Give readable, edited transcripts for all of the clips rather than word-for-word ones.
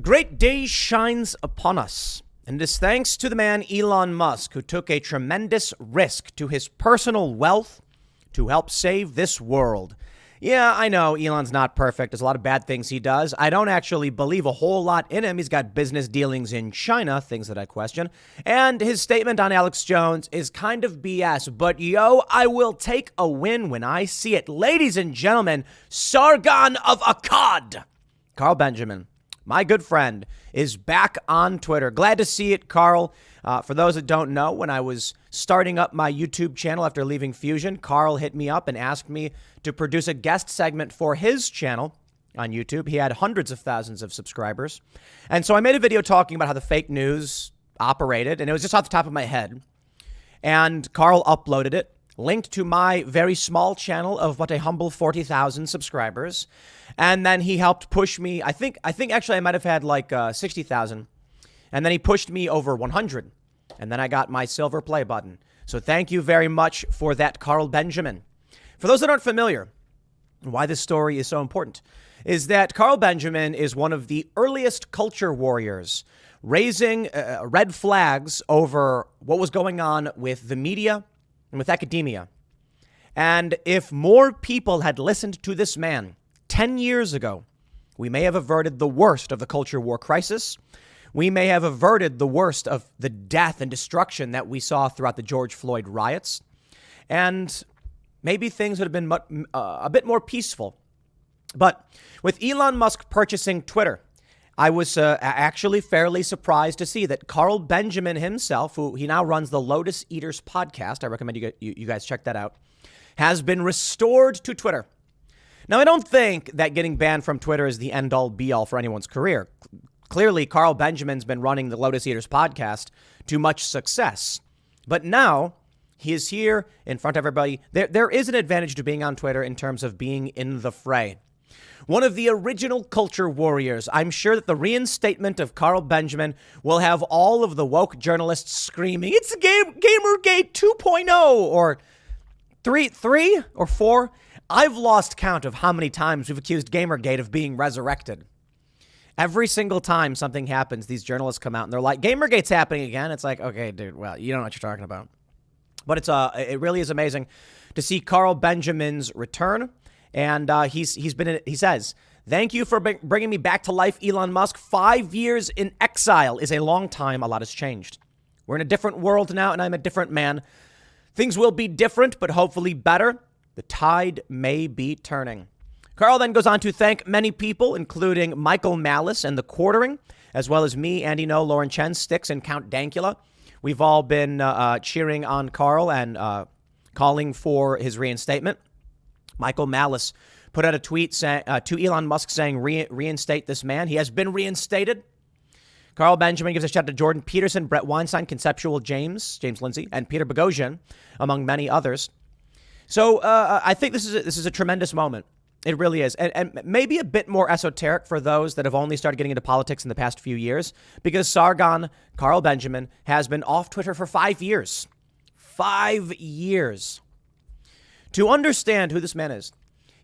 great day shines upon us, and it is thanks to the man Elon Musk, who took a tremendous risk to his personal wealth to help save this world. Yeah, I know Elon's not perfect. There's a lot of bad things he does. I don't actually believe a whole lot in him. He's got business dealings in China, things that I question. And his statement on Alex Jones is kind of BS. But yo, I will take a win when I see it. Ladies and gentlemen, Sargon of Akkad, Carl Benjamin, my good friend, is back on Twitter. Glad to see it, Carl. For those that don't know, when I was starting up my YouTube channel after leaving Fusion, Carl hit me up and asked me to produce a guest segment for his channel on YouTube. He had hundreds of thousands of subscribers. And so I made a video talking about how the fake news operated, and it was just off the top of my head. And Carl uploaded it, linked to my very small channel of what a humble 40,000 subscribers. And then he helped push me. I think actually I might have had like 60,000. And then he pushed me over 100. And then I got my silver play button. So thank you very much for that, Carl Benjamin. For those that aren't familiar, why this story is so important is that Carl Benjamin is one of the earliest culture warriors, raising red flags over what was going on with the media and with academia. And if more people had listened to this man 10 years ago, we may have averted the worst of the culture war crisis. We may have averted the worst of the death and destruction that we saw throughout the George Floyd riots. And maybe things would have been a bit more peaceful. But with Elon Musk purchasing Twitter, I was actually fairly surprised to see that Carl Benjamin himself, who he now runs the Lotus Eaters podcast, I recommend you guys check that out, has been restored to Twitter. Now, I don't think that getting banned from Twitter is the end-all, be-all for anyone's career. Clearly, Carl Benjamin's been running the Lotus Eaters podcast to much success. But now he is here in front of everybody. There is an advantage to being on Twitter in terms of being in the fray. One of the original culture warriors. I'm sure that the reinstatement of Carl Benjamin will have all of the woke journalists screaming, it's Gamergate 2.0 or 3 or 4. I've lost count of how many times we've accused Gamergate of being resurrected. Every single time something happens, these journalists come out and they're like, Gamergate's happening again. It's like, okay, dude, well, you don't know what you're talking about. But it really is amazing to see Carl Benjamin's return. And he says, thank you for bringing me back to life, Elon Musk. 5 years in exile is a long time. A lot has changed. We're in a different world now, and I'm a different man. Things will be different, but hopefully better. The tide may be turning. Carl then goes on to thank many people, including Michael Malice and the Quartering, as well as me, Andy No, Lauren Chen, Styx, and Count Dankula. We've all been cheering on Carl and calling for his reinstatement. Michael Malice put out a tweet to Elon Musk saying, reinstate this man. He has been reinstated. Carl Benjamin gives a shout out to Jordan Peterson, Brett Weinstein, Conceptual James Lindsay, and Peter Boghossian, among many others. So I think this is a tremendous moment. It really is. And maybe a bit more esoteric for those that have only started getting into politics in the past few years, because Sargon, Carl Benjamin, has been off Twitter for 5 years. 5 years. To understand who this man is,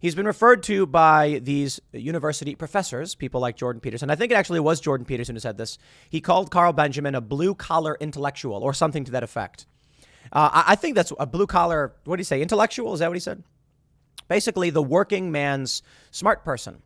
he's been referred to by these university professors, people like Jordan Peterson. I think it actually was Jordan Peterson who said this. He called Carl Benjamin a blue-collar intellectual or something to that effect. I think that's a blue-collar, what did he say, intellectual? Is that what he said? Basically, the working man's smart person.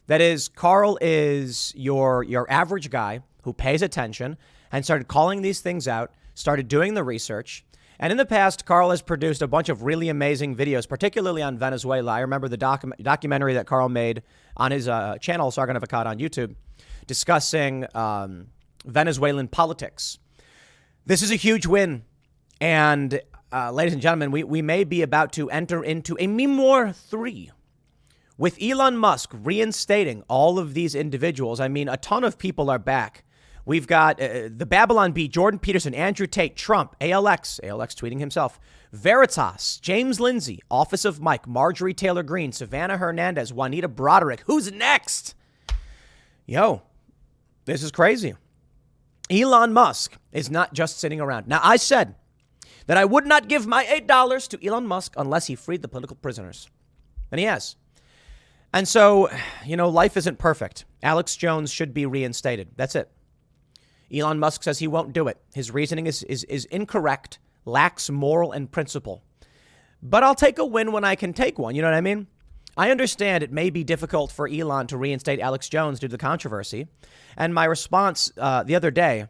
That is, Carl is your average guy who pays attention and started calling these things out, started doing the research. And in the past, Carl has produced a bunch of really amazing videos, particularly on Venezuela. I remember the documentary that Carl made on his channel, Sargon of Akkad on YouTube, discussing Venezuelan politics. This is a huge win. And ladies and gentlemen, we may be about to enter into a Memoir 3 with Elon Musk reinstating all of these individuals. I mean, a ton of people are back. We've got the Babylon Bee, Jordan Peterson, Andrew Tate, Trump, ALX tweeting himself, Veritas, James Lindsay, Office of Mike, Marjorie Taylor Greene, Savannah Hernandez, Juanita Broderick. Who's next? Yo, this is crazy. Elon Musk is not just sitting around. Now, I said that I would not give my $8 to Elon Musk unless he freed the political prisoners. And he has. And so, life isn't perfect. Alex Jones should be reinstated. That's it. Elon Musk says he won't do it. His reasoning is incorrect, lacks moral and principle. But I'll take a win when I can take one. You know what I mean? I understand it may be difficult for Elon to reinstate Alex Jones due to the controversy. And my response the other day,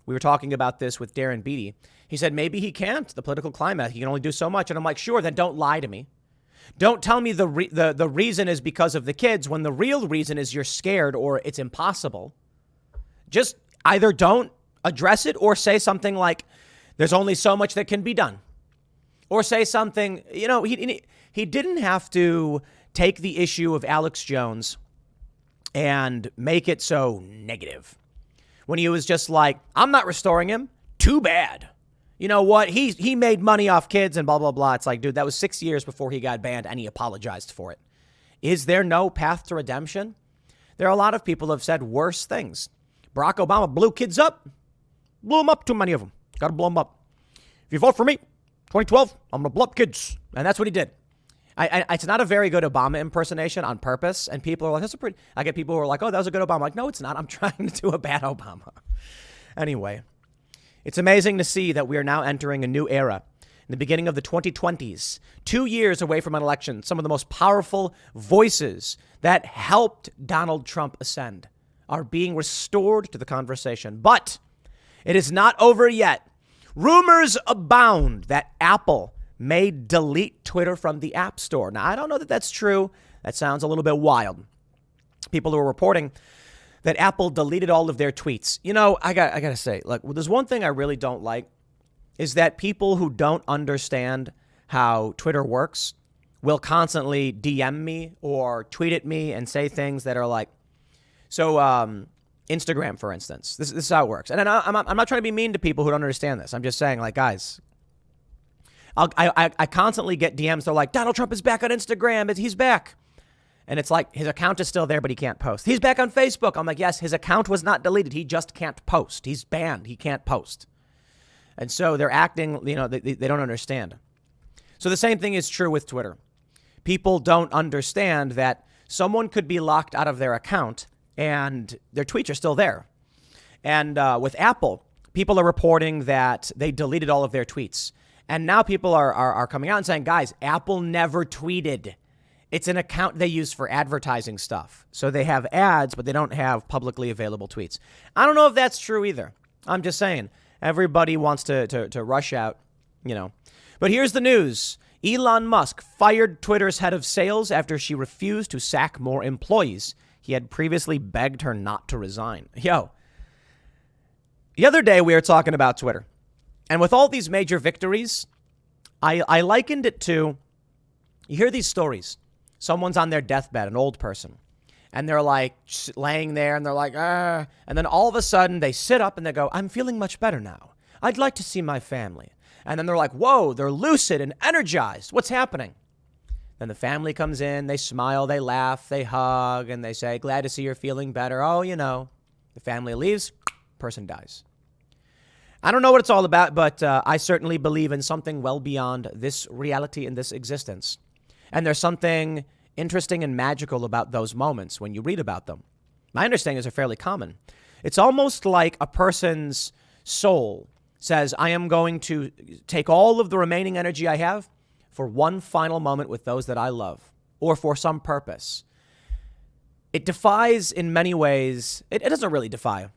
we were talking about this with Darren Beatty. He said maybe he can't. The political climate, he can only do so much. And I'm like, sure, then don't lie to me. Don't tell me the reason is because of the kids when the real reason is you're scared or it's impossible. Just either don't address it or say something like there's only so much that can be done. Or say something, he didn't have to take the issue of Alex Jones and make it so negative. When he was just like, I'm not restoring him. Too bad. You know what? He made money off kids and blah, blah, blah. It's like, dude, that was 6 years before he got banned and he apologized for it. Is there no path to redemption? There are a lot of people who have said worse things. Barack Obama blew kids up. Blew them up, too many of them. Got to blow them up. If you vote for me, 2012, I'm going to blow up kids. And that's what he did. It's not a very good Obama impersonation on purpose. And people are like, I get people who are like, oh, that was a good Obama. I'm like, no, it's not. I'm trying to do a bad Obama. Anyway, it's amazing to see that we are now entering a new era. In the beginning of the 2020s, 2 years away from an election, some of the most powerful voices that helped Donald Trump ascend are being restored to the conversation. But it is not over yet. Rumors abound that Apple may delete Twitter from the App Store. Now, I don't know that that's true. That sounds a little bit wild. People who are reporting that Apple deleted all of their tweets. I got to say, look, there's one thing I really don't like is that people who don't understand how Twitter works will constantly DM me or tweet at me and say things that are like, Instagram, for instance, this is how it works. And I'm not trying to be mean to people who don't understand this. I'm just saying, like, guys, I constantly get DMs. They're like, Donald Trump is back on Instagram. He's back. And it's like his account is still there, but he can't post. He's back on Facebook. I'm like, yes, his account was not deleted. He just can't post. He's banned. He can't post. And so they're acting, they don't understand. So the same thing is true with Twitter. People don't understand that someone could be locked out of their account and their tweets are still there. And with Apple, people are reporting that they deleted all of their tweets. And now people are coming out and saying, guys, Apple never tweeted. It's an account they use for advertising stuff. So they have ads, but they don't have publicly available tweets. I don't know if that's true either. I'm just saying, everybody wants to rush out, But here's the news. Elon Musk fired Twitter's head of sales after she refused to sack more employees. He had previously begged her not to resign. The other day we were talking about Twitter. And with all these major victories, I likened it to, you hear these stories. Someone's on their deathbed, an old person, and they're like laying there and they're like, ah. And then all of a sudden they sit up and they go, I'm feeling much better now. I'd like to see my family. And then they're like, whoa, they're lucid and energized. What's happening? Then the family comes in, they smile, they laugh, they hug, and they say, glad to see you're feeling better. Oh, the family leaves, person dies. I don't know what it's all about, but I certainly believe in something well beyond this reality and this existence. And there's something interesting and magical about those moments when you read about them. My understanding is they're fairly common. It's almost like a person's soul says, I am going to take all of the remaining energy I have for one final moment with those that I love, or for some purpose. It defies, in many ways, it doesn't really defy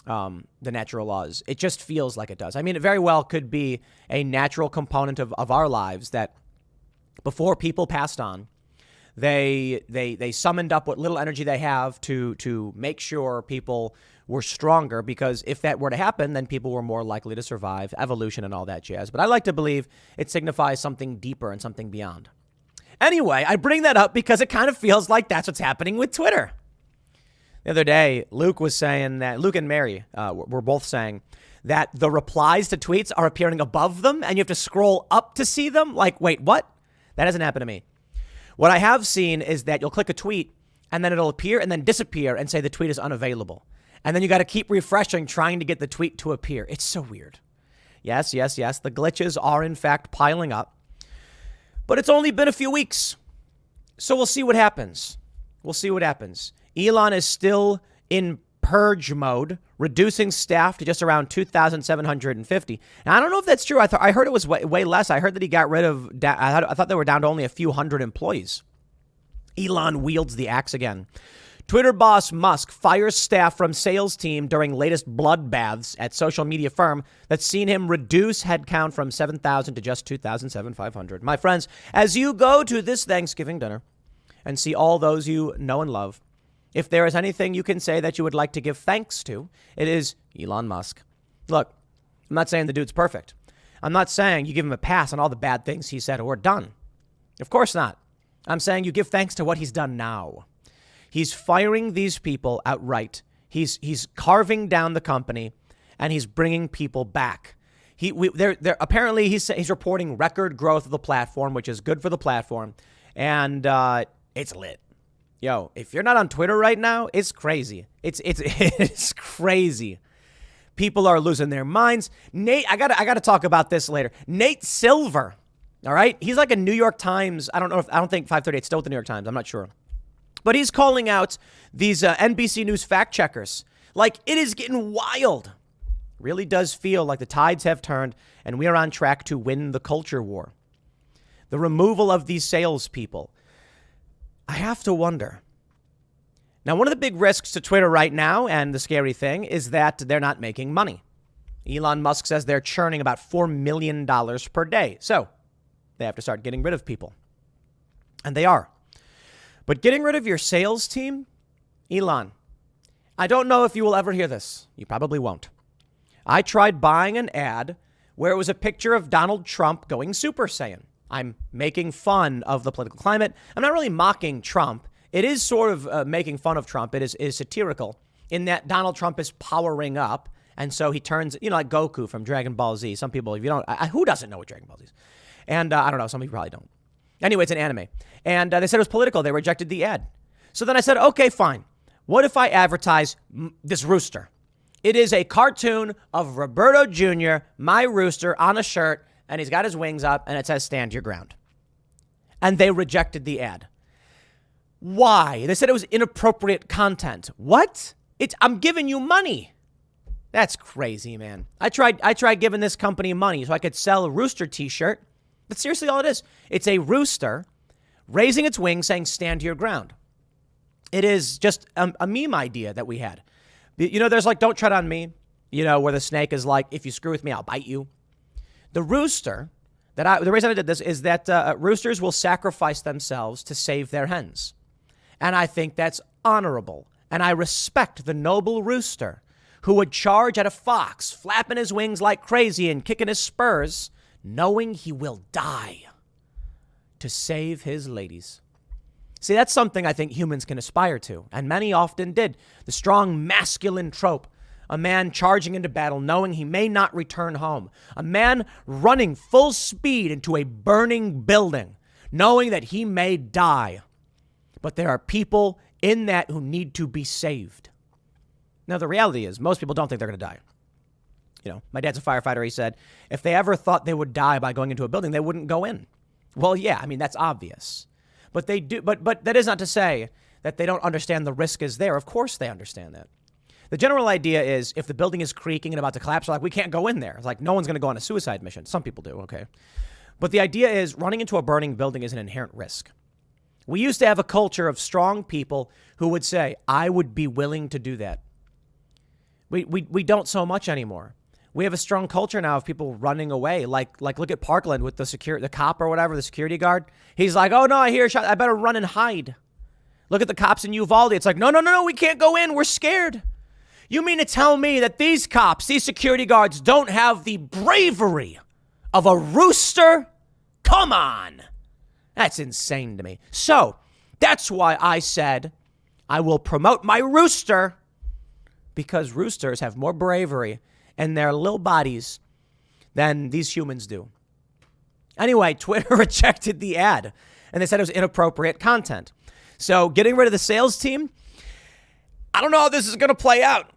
the natural laws. It just feels like it does. I mean, it very well could be a natural component of our lives that before people passed on, they summoned up what little energy they have to make sure people were stronger, because if that were to happen, then people were more likely to survive, evolution and all that jazz. But I like to believe it signifies something deeper and something beyond. Anyway, I bring that up because it kind of feels like that's what's happening with Twitter. The other day, Luke and Mary were both saying that the replies to tweets are appearing above them and you have to scroll up to see them. Like, wait, what? That hasn't happened to me. What I have seen is that you'll click a tweet and then it'll appear and then disappear and say the tweet is unavailable. And then you got to keep refreshing, trying to get the tweet to appear. It's so weird. Yes. The glitches are, in fact, piling up. But it's only been a few weeks. So we'll see what happens. We'll see what happens. Elon is still in purge mode, reducing staff to just around 2,750. And I don't know if that's true. I heard it was way less. I heard that he got rid of, I thought they were down to only a few hundred employees. Elon wields the axe again. Twitter boss Musk fires staff from sales team during latest bloodbaths at social media firm that's seen him reduce headcount from 7,000 to just 2,700. My friends, as you go to this Thanksgiving dinner and see all those you know and love, if there is anything you can say that you would like to give thanks to, it is Elon Musk. Look, I'm not saying the dude's perfect. I'm not saying you give him a pass on all the bad things he said or done. Of course not. I'm saying you give thanks to what he's done now. He's firing these people outright. He's carving down the company, and he's bringing people back. Apparently he's reporting record growth of the platform, which is good for the platform, and it's lit. Yo, if you're not on Twitter right now, it's crazy. It's crazy. People are losing their minds. Nate, I gotta talk about this later. Nate Silver, all right, he's like a New York Times. I don't think 538 is still with the New York Times. I'm not sure. But he's calling out these NBC News fact checkers. Like, it is getting wild. Really does feel like the tides have turned and we are on track to win the culture war. The removal of these salespeople. I have to wonder. Now, one of the big risks to Twitter right now, and the scary thing, is that they're not making money. Elon Musk says they're churning about $4 million per day. So they have to start getting rid of people. And they are. But getting rid of your sales team, Elon, I don't know if you will ever hear this. You probably won't. I tried buying an ad where it was a picture of Donald Trump going Super Saiyan. I'm making fun of the political climate. I'm not really mocking Trump. It is sort of making fun of Trump. It is satirical in that Donald Trump is powering up. And so he turns, like Goku from Dragon Ball Z. Some people, if you don't, who doesn't know what Dragon Ball Z is? And I don't know. Some people probably don't. Anyway, it's an anime. And they said it was political. They rejected the ad. So then I said, okay, fine. What if I advertise this rooster? It is a cartoon of Roberto Jr., my rooster, on a shirt, and he's got his wings up, and it says, stand your ground. And they rejected the ad. Why? They said it was inappropriate content. What? I'm giving you money. That's crazy, man. I tried giving this company money so I could sell a rooster t-shirt. That's seriously all it is. It's a rooster raising its wings saying, stand your ground. It is just a meme idea that we had. There's like, don't tread on me, where the snake is like, if you screw with me, I'll bite you. The rooster, the reason I did this is that roosters will sacrifice themselves to save their hens. And I think that's honorable. And I respect the noble rooster who would charge at a fox, flapping his wings like crazy and kicking his spurs, knowing he will die to save his ladies. See, that's something I think humans can aspire to, and many often did. The strong masculine trope, a man charging into battle knowing he may not return home, a man running full speed into a burning building knowing that he may die, but there are people in that who need to be saved. Now, the reality is most people don't think they're going to die. My dad's a firefighter. He said if they ever thought they would die by going into a building, they wouldn't go in. Well, yeah, I mean, that's obvious. But they do. But that is not to say that they don't understand the risk is there. Of course they understand that. The general idea is if the building is creaking and about to collapse, they're like, we can't go in there. It's like no one's going to go on a suicide mission. Some people do, okay? But the idea is running into a burning building is an inherent risk. We used to have a culture of strong people who would say, I would be willing to do that. We don't so much anymore. We have a strong culture now of people running away. Like look at Parkland with the cop or whatever, the security guard. He's like, oh no, I hear a shot. I better run and hide. Look at the cops in Uvalde. It's like, no, we can't go in. We're scared. You mean to tell me that these cops, these security guards don't have the bravery of a rooster? Come on. That's insane to me. So that's why I said I will promote my rooster, because roosters have more bravery in their little bodies than these humans do. Anyway, Twitter rejected the ad, and they said it was inappropriate content. So getting rid of the sales team, I don't know how this is going to play out.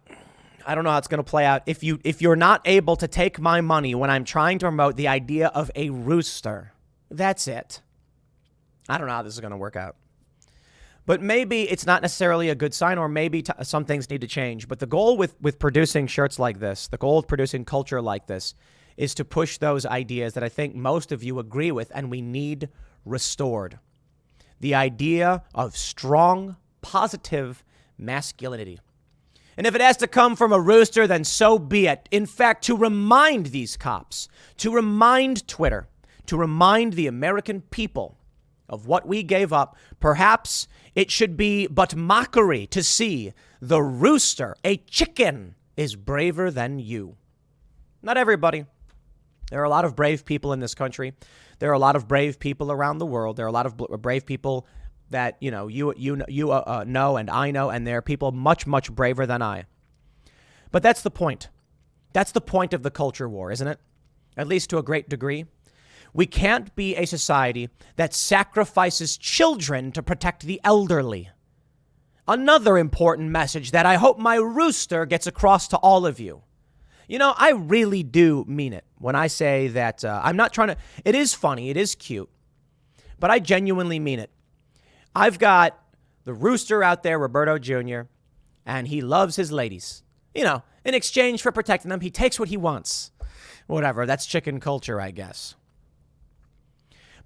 I don't know how it's going to play out. If you're not able to take my money when I'm trying to promote the idea of a rooster, that's it. I don't know how this is going to work out. But maybe it's not necessarily a good sign, or maybe some things need to change. But the goal with producing shirts like this, the goal of producing culture like this, is to push those ideas that I think most of you agree with and we need restored. The idea of strong, positive masculinity. And if it has to come from a rooster, then so be it. In fact, to remind these cops, to remind Twitter, to remind the American people of what we gave up, perhaps it should be but mockery to see the rooster, a chicken, is braver than you. Not everybody. There are a lot of brave people in this country. There are a lot of brave people around the world. There are a lot of brave people that, you know and I know, and there are people much, much braver than I. But that's the point. That's the point of the culture war, isn't it? At least to a great degree. We can't be a society that sacrifices children to protect the elderly. Another important message that I hope my rooster gets across to all of you. You know, I really do mean it when I say that I'm not trying to. It is funny. It is cute. But I genuinely mean it. I've got the rooster out there, Roberto Jr., and he loves his ladies. You know, in exchange for protecting them, he takes what he wants. Whatever. That's chicken culture, I guess.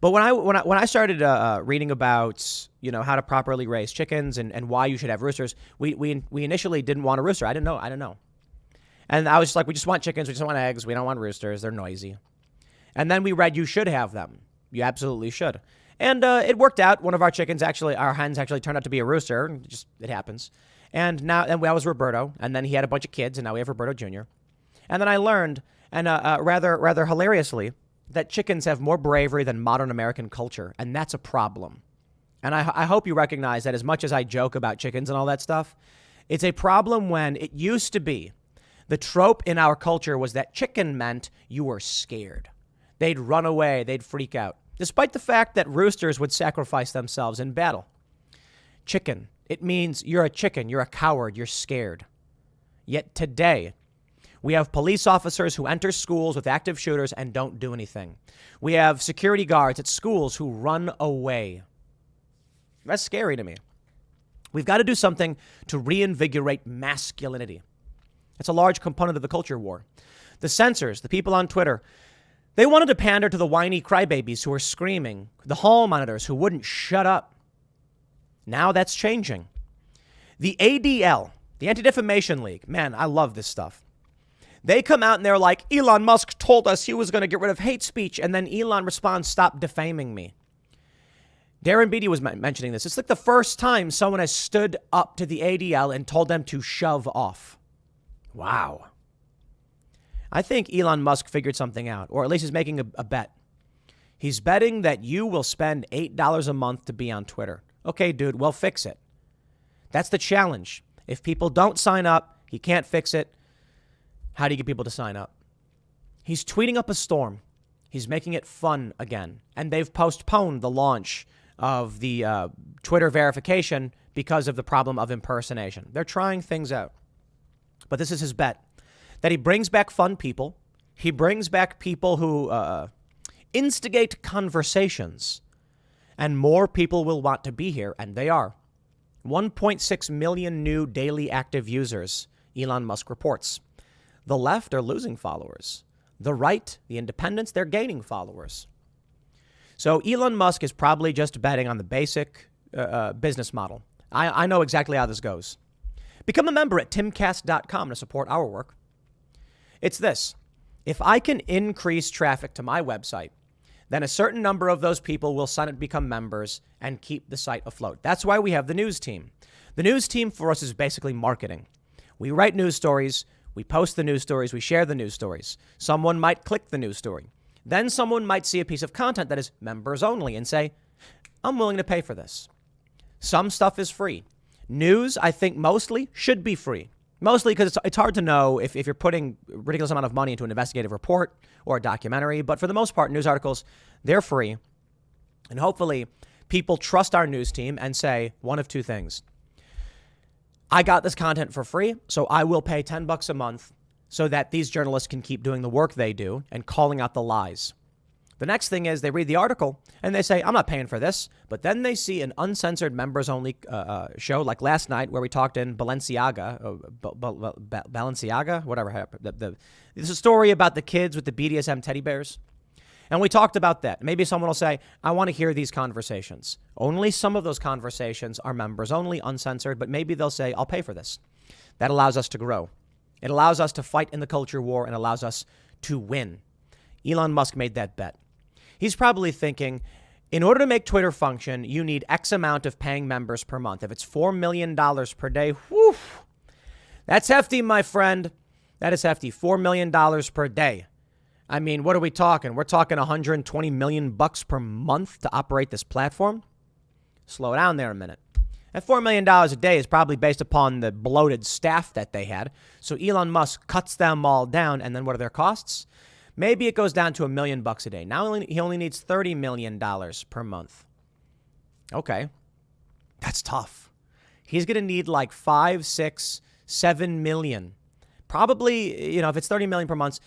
But when I started reading about, you know, how to properly raise chickens and why you should have roosters, we initially didn't want a rooster. I didn't know. And I was just like, we just want chickens. We just want eggs. We don't want roosters. They're noisy. And then we read you should have them. You absolutely should. And it worked out. One of our hens actually turned out to be a rooster. It happens. And I was Roberto. And then he had a bunch of kids. And now we have Roberto Jr. And then I learned, and rather hilariously, that chickens have more bravery than modern American culture. And that's a problem. And I hope you recognize that as much as I joke about chickens and all that stuff, it's a problem when it used to be. The trope in our culture was that chicken meant you were scared. They'd run away. They'd freak out. Despite the fact that roosters would sacrifice themselves in battle. Chicken, it means you're a chicken. You're a coward. You're scared. Yet today, we have police officers who enter schools with active shooters and don't do anything. We have security guards at schools who run away. That's scary to me. We've got to do something to reinvigorate masculinity. It's a large component of the culture war. The censors, the people on Twitter, they wanted to pander to the whiny crybabies who were screaming, the hall monitors who wouldn't shut up. Now that's changing. The ADL, the Anti-Defamation League, man, I love this stuff. They come out and they're like, Elon Musk told us he was going to get rid of hate speech. And then Elon responds, stop defaming me. Darren Beatty was mentioning this. It's like the first time someone has stood up to the ADL and told them to shove off. Wow. I think Elon Musk figured something out, or at least he's making a bet. He's betting that you will spend $8 a month to be on Twitter. Okay, dude, well, fix it. That's the challenge. If people don't sign up, he can't fix it. How do you get people to sign up? He's tweeting up a storm. He's making it fun again. And they've postponed the launch of the Twitter verification because of the problem of impersonation. They're trying things out. But this is his bet, that he brings back fun people. He brings back people who instigate conversations. And more people will want to be here, and they are. 1.6 million new daily active users, Elon Musk reports. The left are losing followers. The right, the independents, they're gaining followers. So Elon Musk is probably just betting on the basic business model. I know exactly how this goes. Become a member at timcast.com to support our work. It's this. If I can increase traffic to my website, then a certain number of those people will sign up to become members and keep the site afloat. That's why we have the news team. The news team for us is basically marketing. We write news stories. We post the news stories. We share the news stories. Someone might click the news story. Then someone might see a piece of content that is members only and say, I'm willing to pay for this. Some stuff is free. News, I think mostly should be free. Mostly because it's hard to know if you're putting a ridiculous amount of money into an investigative report or a documentary. But for the most part, news articles, they're free. And hopefully people trust our news team and say one of two things. I got this content for free, so I will pay $10 a month so that these journalists can keep doing the work they do and calling out the lies. The next thing is they read the article and they say, I'm not paying for this. But then they see an uncensored members-only show like last night where we talked in Balenciaga, whatever happened. It's a story about the kids with the BDSM teddy bears. And we talked about that. Maybe someone will say, I want to hear these conversations. Only some of those conversations are members only, uncensored, but maybe they'll say, I'll pay for this. That allows us to grow. It allows us to fight in the culture war and allows us to win. Elon Musk made that bet. He's probably thinking, in order to make Twitter function, you need X amount of paying members per month. If it's $4 million per day, whew, that's hefty, my friend. That is hefty. $4 million per day. I mean, what are we talking? We're talking $120 million per month to operate this platform. Slow down there a minute. And $4 million a day is probably based upon the bloated staff that they had. So Elon Musk cuts them all down. And then what are their costs? Maybe it goes down to $1 million a day. Now he only needs $30 million per month. Okay. That's tough. He's going to need like 5, 6, 7 million. Probably, if it's 30 million per month,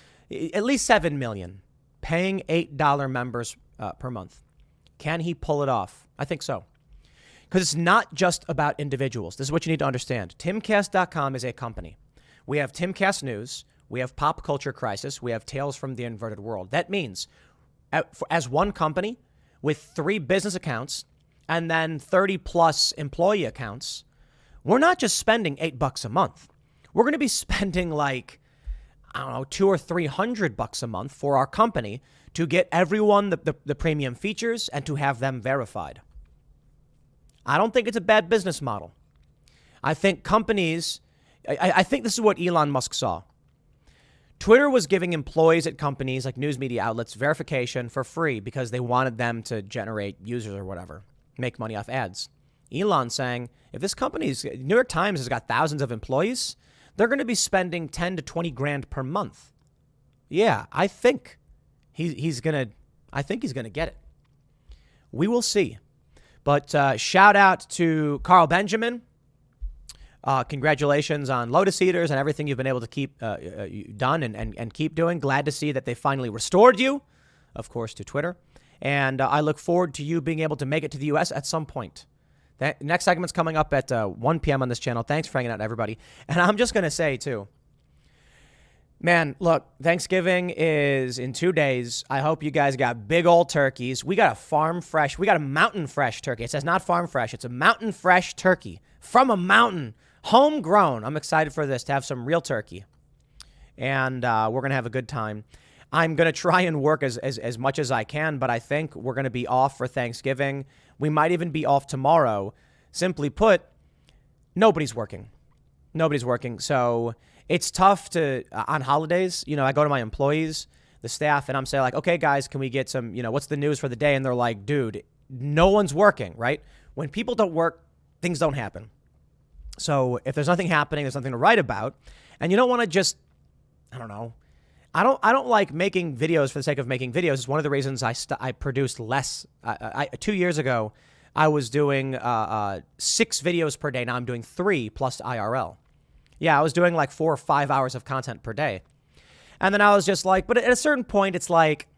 at least 7 million paying $8 members per month. Can he pull it off? I think so. Because it's not just about individuals. This is what you need to understand. Timcast.com is a company. We have Timcast News. We have Pop Culture Crisis. We have Tales from the Inverted World. That means as one company with 3 business accounts and then 30 plus employee accounts, we're not just spending $8 a month. We're going to be spending like, I don't know, $200 or $300 a month for our company to get everyone the premium features and to have them verified. I don't think it's a bad business model. I think companies, I think this is what Elon Musk saw. Twitter was giving employees at companies like news media outlets verification for free because they wanted them to generate users or whatever, make money off ads. Elon saying, if this company's, New York Times has got thousands of employees, they're going to be spending 10 to 20 grand per month. Yeah, I think he's going to get it. We will see. But shout out to Carl Benjamin. Congratulations on Lotus Eaters and everything you've been able to keep done and keep doing. Glad to see that they finally restored you, of course, to Twitter. And I look forward to you being able to make it to the U.S. at some point. That next segment's coming up at 1 p.m. on this channel. Thanks for hanging out, everybody. And I'm just going to say, too, man, look, Thanksgiving is in 2 days. I hope you guys got big old turkeys. We got a farm fresh. We got a mountain fresh turkey. It says not farm fresh. It's a mountain fresh turkey from a mountain. Homegrown. I'm excited for this, to have some real turkey. And we're going to have a good time. I'm going to try and work as much as I can, but I think we're going to be off for Thanksgiving. We might even be off tomorrow. Simply put, nobody's working. Nobody's working. So it's tough to, on holidays, I go to my employees, the staff, and I'm saying like, okay, guys, can we get some, what's the news for the day? And they're like, dude, no one's working, right? When people don't work, things don't happen. So if there's nothing happening, there's nothing to write about, and you don't want to just, I don't know. I don't like making videos for the sake of making videos. It's one of the reasons I produced less. 2 years ago, I was doing 6 videos per day. Now I'm doing 3 plus IRL. Yeah, I was doing like 4 or 5 hours of content per day. And then I was just like, but at a certain point, it's like,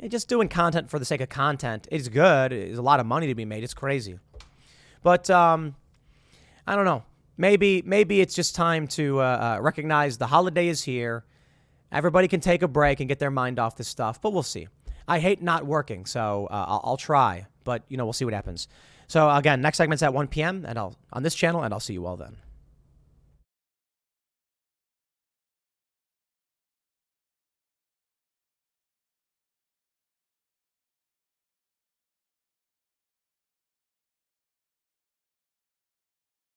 just doing content for the sake of content is good. There's a lot of money to be made. It's crazy. But I don't know. Maybe it's just time to recognize the holiday is here. Everybody can take a break and get their mind off this stuff, but we'll see. I hate not working, so I'll try, but we'll see what happens. So again, next segment's at 1 p.m. on this channel, and I'll see you all then.